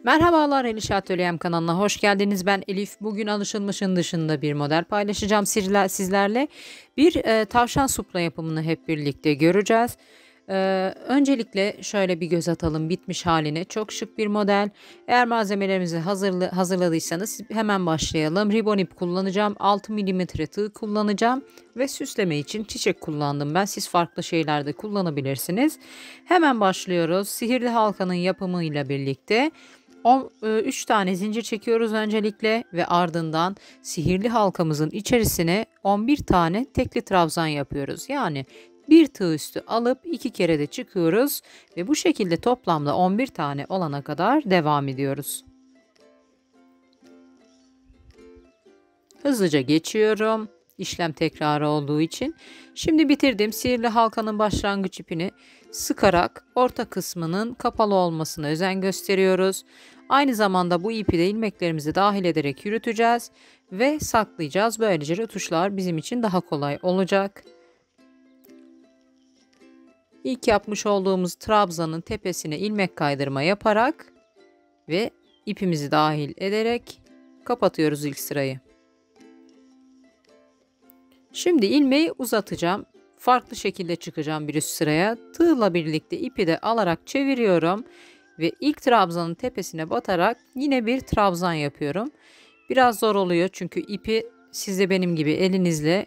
Merhabalar Eliş Atölyem kanalına hoş geldiniz. Ben Elif. Bugün alışılmışın dışında bir model paylaşacağım sizlerle. Bir tavşan supla yapımını hep birlikte göreceğiz. Öncelikle şöyle bir göz atalım bitmiş haline. Çok şık bir model. Eğer malzemelerimizi hazırladıysanız hemen başlayalım. Ribon ip kullanacağım. 6 milimetre tığ kullanacağım. Ve süsleme için çiçek kullandım ben. Siz farklı şeyler de kullanabilirsiniz. Hemen başlıyoruz. Sihirli halkanın yapımıyla birlikte 3 tane zincir çekiyoruz öncelikle ve ardından sihirli halkamızın içerisine 11 tane tekli trabzan yapıyoruz. Yani bir tığ üstü alıp 2 kere de çıkıyoruz ve bu şekilde toplamda 11 tane olana kadar devam ediyoruz. Hızlıca geçiyorum. İşlem tekrarı olduğu için. Şimdi bitirdim. Sihirli halkanın başlangıç ipini sıkarak orta kısmının kapalı olmasına özen gösteriyoruz. Aynı zamanda bu ipi de ilmeklerimizi dahil ederek yürüteceğiz ve saklayacağız. Böylece rötuşlar bizim için daha kolay olacak. İlk yapmış olduğumuz trabzanın tepesine ilmek kaydırma yaparak ve ipimizi dahil ederek kapatıyoruz ilk sırayı. Şimdi ilmeği uzatacağım. Farklı şekilde çıkacağım bir üst sıraya. Tığla birlikte ipi de alarak çeviriyorum. Ve ilk trabzanın tepesine batarak yine bir trabzan yapıyorum. Biraz zor oluyor çünkü ipi siz de benim gibi elinizle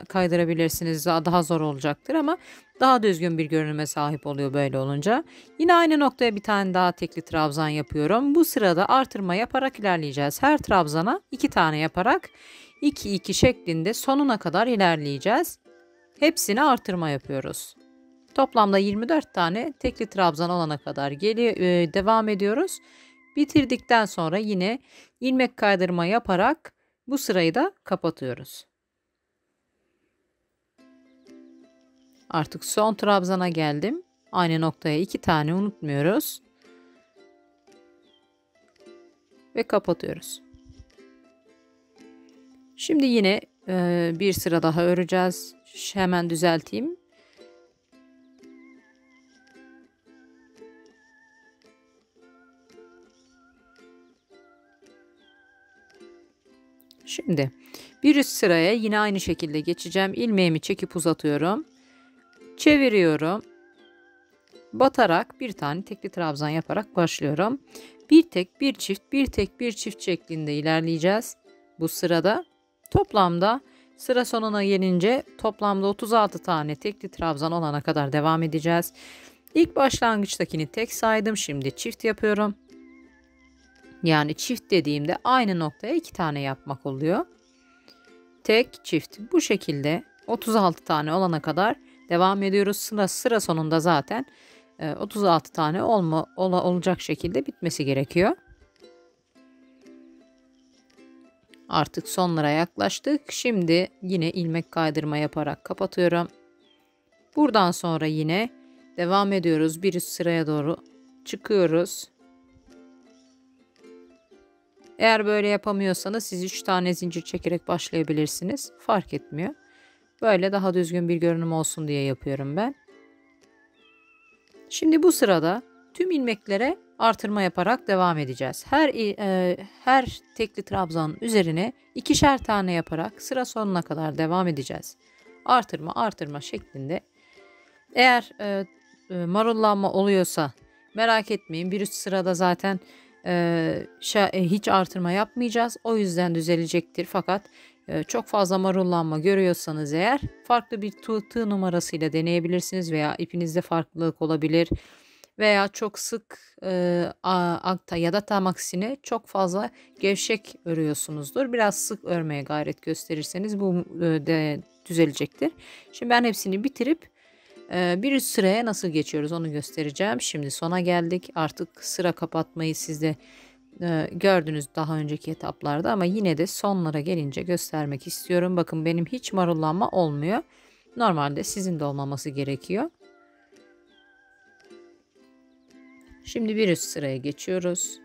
kaydırabilirsiniz. Daha zor olacaktır ama daha düzgün bir görünüme sahip oluyor böyle olunca. Yine aynı noktaya bir tane daha tekli trabzan yapıyorum. Bu sırada artırma yaparak ilerleyeceğiz. Her trabzana 2 tane yaparak 2-2 şeklinde sonuna kadar ilerleyeceğiz. Hepsini artırma yapıyoruz. Toplamda 24 tane tekli trabzan olana kadar devam ediyoruz. Bitirdikten sonra yine ilmek kaydırma yaparak bu sırayı da kapatıyoruz. Artık son trabzana geldim. Aynı noktaya 2 tane unutmuyoruz. Ve kapatıyoruz. Şimdi yine bir sıra daha öreceğiz. Hemen düzelteyim. Şimdi bir üst sıraya yine aynı şekilde geçeceğim. İlmeğimi çekip uzatıyorum. Çeviriyorum. Batarak bir tane tekli trabzan yaparak başlıyorum. Bir tek bir çift, bir tek bir çift şeklinde ilerleyeceğiz. Bu sırada toplamda sıra sonuna gelince toplamda 36 tane tekli trabzan olana kadar devam edeceğiz. İlk başlangıçtakini tek saydım. Şimdi çift yapıyorum. Yani çift dediğimde aynı noktaya 2 tane yapmak oluyor. Tek çift bu şekilde 36 tane olana kadar devam ediyoruz. Sıra sonunda zaten 36 tane olacak şekilde bitmesi gerekiyor. Artık sonlara yaklaştık. Şimdi yine ilmek kaydırma yaparak kapatıyorum. Buradan sonra yine devam ediyoruz. Bir üst sıraya doğru çıkıyoruz. Eğer böyle yapamıyorsanız siz 3 tane zincir çekerek başlayabilirsiniz. Fark etmiyor. Böyle daha düzgün bir görünüm olsun diye yapıyorum ben. Şimdi bu sırada tüm ilmeklere artırma yaparak devam edeceğiz. Her tekli trabzanın üzerine 2'şer tane yaparak sıra sonuna kadar devam edeceğiz. Artırma şeklinde. Eğer marullanma oluyorsa merak etmeyin, bir üst sırada zaten hiç artırma yapmayacağız. O yüzden düzelecektir. Fakat çok fazla marullanma görüyorsanız eğer farklı bir tığ numarasıyla deneyebilirsiniz veya ipinizde farklılık olabilir veya çok sık ya da tam aksine çok fazla gevşek örüyorsunuzdur. Biraz sık örmeye gayret gösterirseniz bu de düzelecektir. Şimdi ben hepsini bitirip bir üst sıraya nasıl geçiyoruz onu göstereceğim. Şimdi sona geldik. Artık sıra kapatmayı siz de gördünüz daha önceki etaplarda ama yine de sonlara gelince göstermek istiyorum. Bakın benim hiç marullanma olmuyor. Normalde sizin de olmaması gerekiyor. Şimdi bir üst sıraya geçiyoruz.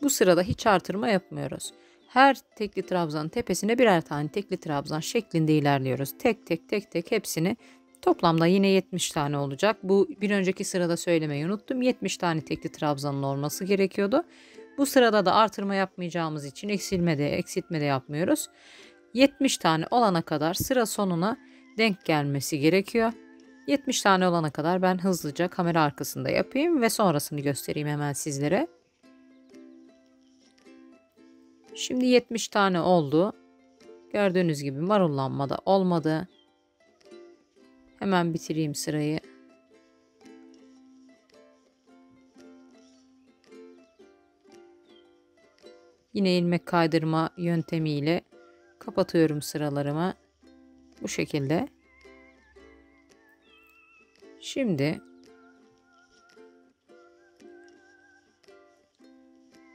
Bu sırada hiç artırma yapmıyoruz. her tekli trabzanın tepesine birer tane tekli trabzan şeklinde ilerliyoruz. Tek tek tek tek hepsini, toplamda yine 70 tane olacak. Bu bir önceki sırada söylemeyi unuttum. 70 tane tekli trabzanın olması gerekiyordu. Bu sırada da artırma yapmayacağımız için eksiltme de yapmıyoruz. 70 tane olana kadar sıra sonuna denk gelmesi gerekiyor. 70 tane olana kadar ben hızlıca kamera arkasında yapayım ve sonrasını göstereyim hemen sizlere. Şimdi 70 tane oldu. Gördüğünüz gibi marullanma da olmadı. Hemen bitireyim sırayı. Yine ilmek kaydırma yöntemiyle kapatıyorum sıralarımı. Bu şekilde. Şimdi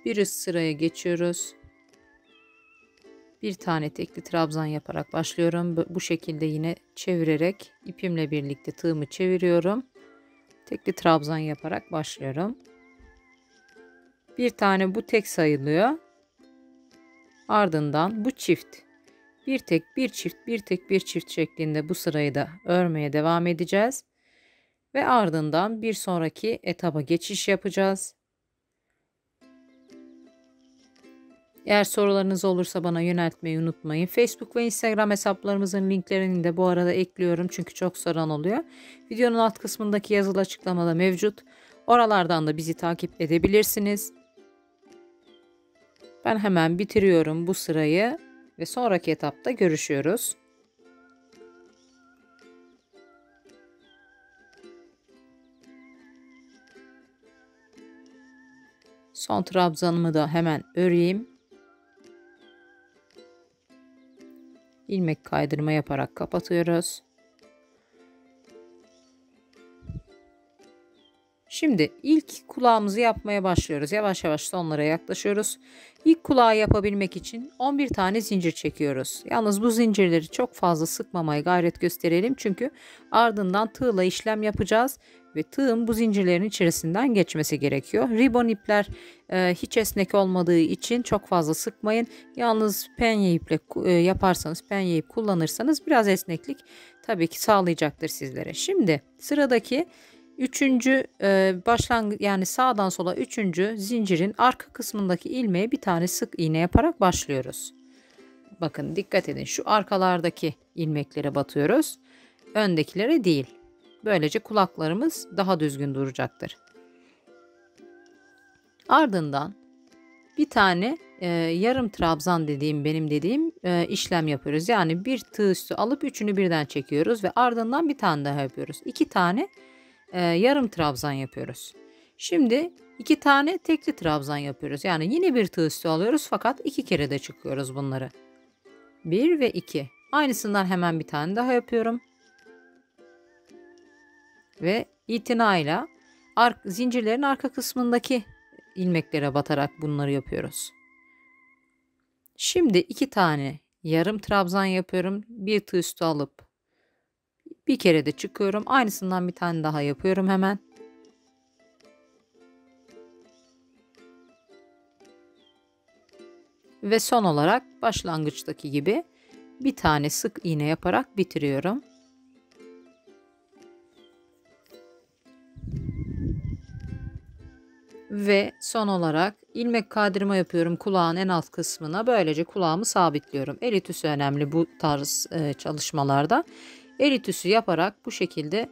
bir üst sıraya geçiyoruz. Bir tane tekli trabzan yaparak başlıyorum. Bu şekilde yine çevirerek ipimle birlikte tığımı çeviriyorum. Tekli trabzan yaparak başlıyorum. Bir tane bu tek sayılıyor. Ardından bu çift. Bir tek bir çift, bir tek bir çift şeklinde bu sırayı da örmeye devam edeceğiz. Ve ardından bir sonraki etaba geçiş yapacağız. Eğer sorularınız olursa bana yöneltmeyi unutmayın. Facebook ve Instagram hesaplarımızın linklerini de bu arada ekliyorum. Çünkü çok soran oluyor. Videonun alt kısmındaki yazılı açıklamada mevcut. Oralardan da bizi takip edebilirsiniz. Ben hemen bitiriyorum bu sırayı ve sonraki etapta görüşüyoruz. Son trabzanımı da hemen öreyim. İlmek kaydırma yaparak kapatıyoruz. Şimdi ilk kulağımızı yapmaya başlıyoruz. Yavaş yavaş sonlara yaklaşıyoruz. İlk kulağı yapabilmek için 11 tane zincir çekiyoruz. Yalnız bu zincirleri çok fazla sıkmamaya gayret gösterelim. Çünkü ardından tığla işlem yapacağız. Ve tığın bu zincirlerin içerisinden geçmesi gerekiyor. Ribon ipler hiç esnek olmadığı için çok fazla sıkmayın. Yalnız penye iple yaparsanız, penye ip kullanırsanız biraz esneklik tabii ki sağlayacaktır sizlere. Şimdi sıradaki üçüncü yani sağdan sola üçüncü zincirin arka kısmındaki ilmeğe bir tane sık iğne yaparak başlıyoruz. Bakın dikkat edin, şu arkalardaki ilmeklere batıyoruz. Öndekilere değil. Böylece kulaklarımız daha düzgün duracaktır. Ardından bir tane yarım trabzan benim dediğim işlem yapıyoruz. Yani bir tığ üstü alıp üçünü birden çekiyoruz ve ardından bir tane daha yapıyoruz. 2 tane yarım trabzan yapıyoruz. Şimdi 2 tane tekli trabzan yapıyoruz. Yani yine bir tığ üstü alıyoruz fakat 2 kere de çıkıyoruz bunları. 1 ve 2. Aynısından hemen bir tane daha yapıyorum. Ve itinayla zincirlerin arka kısmındaki ilmeklere batarak bunları yapıyoruz. Şimdi 2 tane yarım trabzan yapıyorum. Bir tığ üstü alıp bir kere de çıkıyorum. Aynısından bir tane daha yapıyorum hemen. Ve son olarak başlangıçtaki gibi bir tane sık iğne yaparak bitiriyorum. Ve son olarak ilmek kaydırma yapıyorum kulağın en alt kısmına. Böylece kulağımı sabitliyorum. El ütüsü önemli bu tarz çalışmalarda. El ütüsü yaparak bu şekilde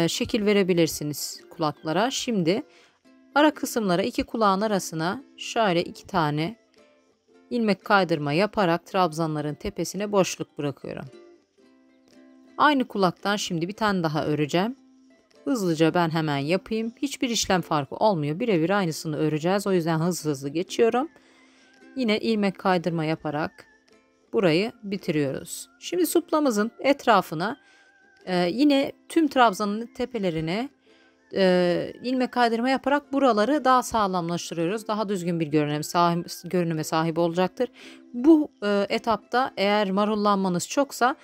şekil verebilirsiniz kulaklara. Şimdi ara kısımlara, iki kulağın arasına şöyle 2 tane ilmek kaydırma yaparak trabzanların tepesine boşluk bırakıyorum. Aynı kulaktan şimdi bir tane daha öreceğim. Hızlıca ben hemen yapayım. Hiçbir işlem farkı olmuyor. Birebir aynısını öreceğiz. O yüzden hızlı geçiyorum. Yine ilmek kaydırma yaparak burayı bitiriyoruz. Şimdi suplamızın etrafına yine tüm trabzanın tepelerine ilmek kaydırma yaparak buraları daha sağlamlaştırıyoruz. Daha düzgün bir görünüme sahip olacaktır. Bu etapta eğer marullanmanız çoksa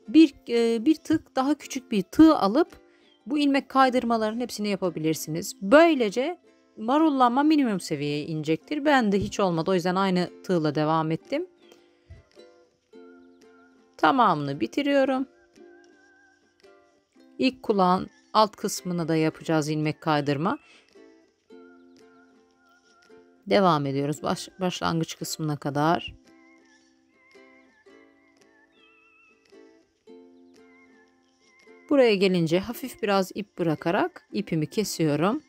bir tık daha küçük bir tığ alıp bu ilmek kaydırmaların hepsini yapabilirsiniz. Böylece marullanma minimum seviyeye inecektir. Ben de hiç olmadı. O yüzden aynı tığla devam ettim. Tamamını bitiriyorum. İlk kulağın alt kısmını da yapacağız ilmek kaydırma. Devam ediyoruz başlangıç kısmına kadar. Buraya gelince hafif biraz ip bırakarak ipimi kesiyorum.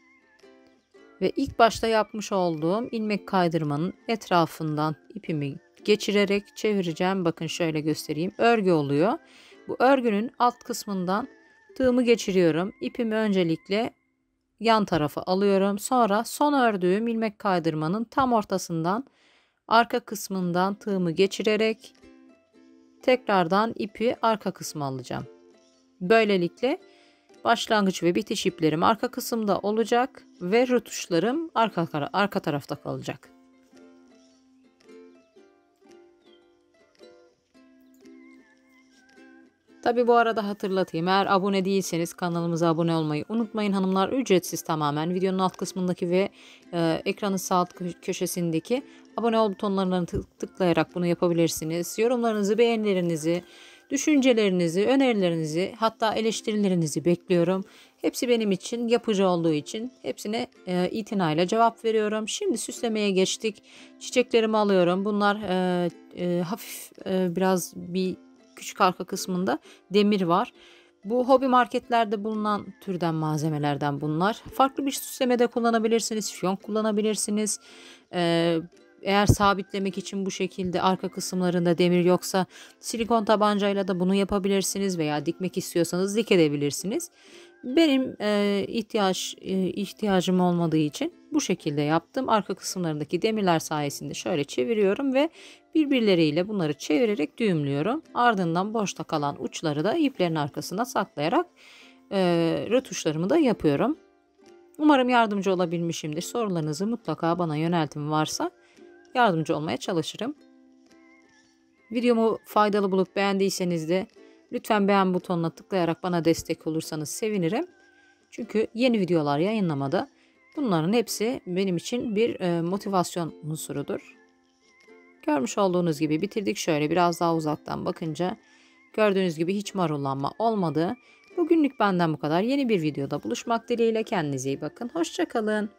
Ve ilk başta yapmış olduğum ilmek kaydırmanın etrafından ipimi geçirerek çevireceğim. Bakın şöyle göstereyim. Örgü oluyor. Bu örgünün alt kısmından tığımı geçiriyorum. İpimi öncelikle yan tarafa alıyorum. Sonra son ördüğüm ilmek kaydırmanın tam ortasından arka kısmından tığımı geçirerek tekrardan ipi arka kısma alacağım. Böylelikle başlangıç ve bitiş iplerim arka kısımda olacak ve rötuşlarım arka tarafta kalacak. Tabi bu arada hatırlatayım, eğer abone değilseniz kanalımıza abone olmayı unutmayın hanımlar. Ücretsiz tamamen. Videonun alt kısmındaki ve ekranın sağ alt köşesindeki abone ol butonlarına tıklayarak bunu yapabilirsiniz. Yorumlarınızı, beğenilerinizi, düşüncelerinizi, önerilerinizi, hatta eleştirilerinizi bekliyorum. Hepsi benim için yapıcı olduğu için hepsine itinayla cevap veriyorum. Şimdi süslemeye geçtik. Çiçeklerimi alıyorum. Bunlar hafif biraz bir küçük arka kısmında demir var. Bu hobi marketlerde bulunan türden malzemelerden bunlar. Farklı bir süslemede kullanabilirsiniz. Fiyonk kullanabilirsiniz. Eğer sabitlemek için bu şekilde arka kısımlarında demir yoksa silikon tabancayla da bunu yapabilirsiniz veya dikmek istiyorsanız dikebilirsiniz. Benim ihtiyacım olmadığı için bu şekilde yaptım. Arka kısımlarındaki demirler sayesinde şöyle çeviriyorum ve birbirleriyle bunları çevirerek düğümlüyorum. Ardından boşta kalan uçları da iplerin arkasına saklayarak rötuşlarımı da yapıyorum. Umarım yardımcı olabilmişimdir. Sorularınızı mutlaka bana yöneltin, varsa yardımcı olmaya çalışırım. Videomu faydalı bulup beğendiyseniz de lütfen beğen butonuna tıklayarak bana destek olursanız sevinirim. Çünkü yeni videolar yayınlamada bunların hepsi benim için bir motivasyon unsurudur. Görmüş olduğunuz gibi bitirdik. Şöyle biraz daha uzaktan bakınca gördüğünüz gibi hiç marullanma olmadı. Bugünlük benden bu kadar. Yeni bir videoda buluşmak dileğiyle, kendinize iyi bakın. Hoşça kalın.